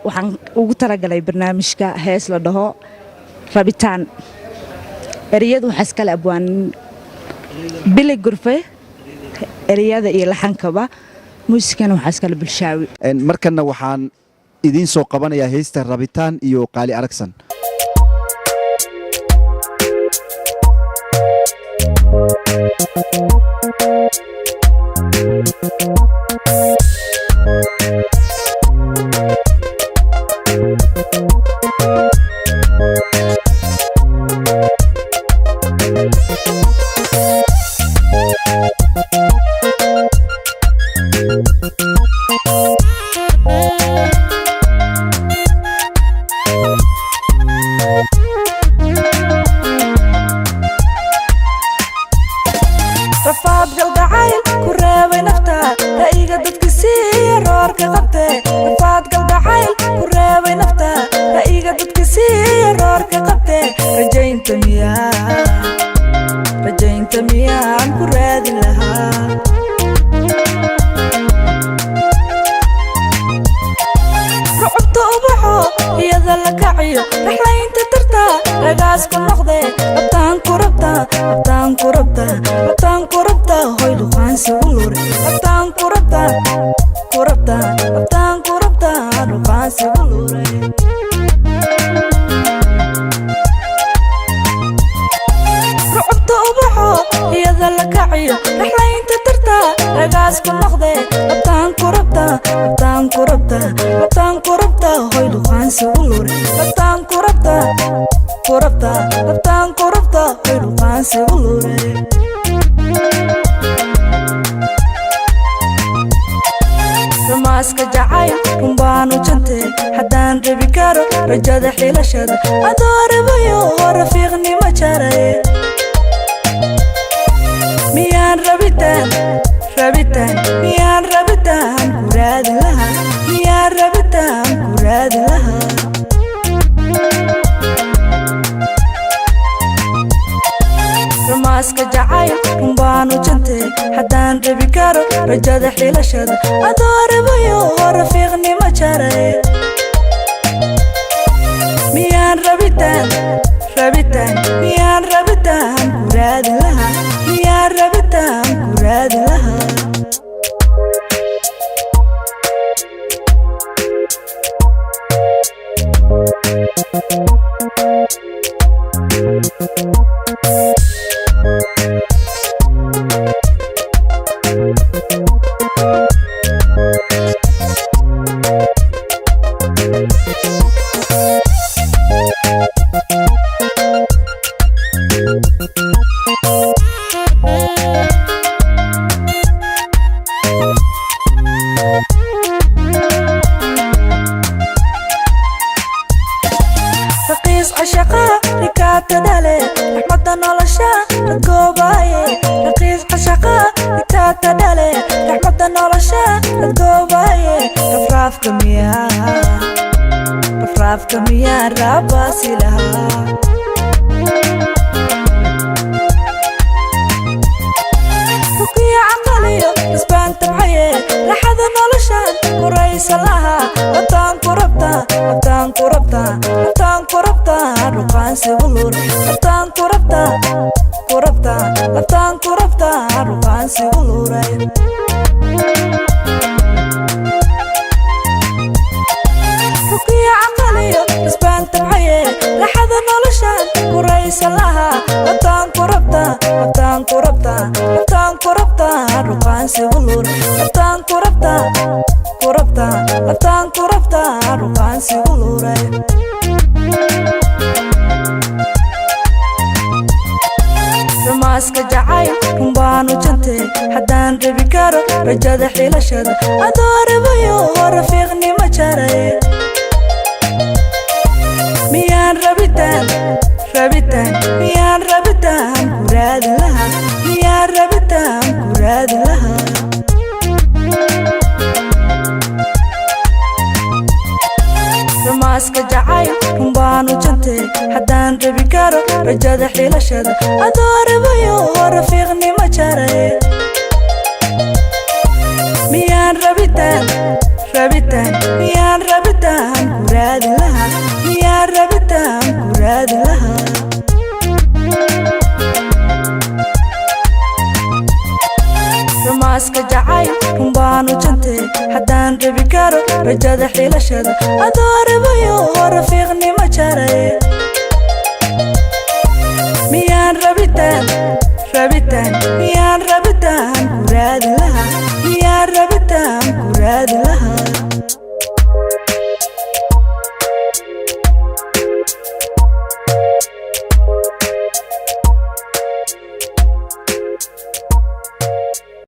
waxaan ugu talagalay barnaamijka hees la dhaho rabitaan eriyadu waxa iska la abwaan Billy Gurfe eriyada iyo laxankaba muusikana waxa iska la bulshaawi markana waxaan idin soo qabanayaa heesta rabitaan iyo qaali aragsan ramaska jacayl rumbaanu jante haddaan rabi karo rajada xilashada adoorabayo rafiiqnimo jaray miyaan rabitaan miyaan rabitaan kuraadin laha miyaan rabitaan kuraadin laha ramaska jacayl rumbaanu jante haddaan rabi karo rajada xilashada adoorabayo rafiiqnimo jaray miyaan rabitaan miyaan rabitaan kuraadin laha miyaan rabitaan kuraadin laha كمية راباسي لها فكي عقلية اسبان تبعية لحظة نولشان ورئيس لها وطان كربتا رقان سيولور وطان كربتا رقان سيولور اسبان تبعية لحظة نولشان ورئيس لها وطان كربتا رقان سيولور وطان كربتا رقان سيولور ramaska jacayl rumbaanu jante haddaan rabi karo rajada xilashada adoorabayo rafiiqnimo jaray miyaan rabitaan miyaan rabitaan kuraadin laha miyaan rabitaan kuraadin laha ramaska jacayl rumbaanu jante haddaan rabi karo rajada xilashada adoorabayo rafiiqnimo jaray miyaan rabitaan miyaan rabitaan raadin lahaa miyaan rabitaan ku raadin lahaa rumaaska jacayl runbaan u jantay haddaan rabi karo rajada xilashada adoo rabayo rafiiqnimo jaraye miyaan rabitaan miyaan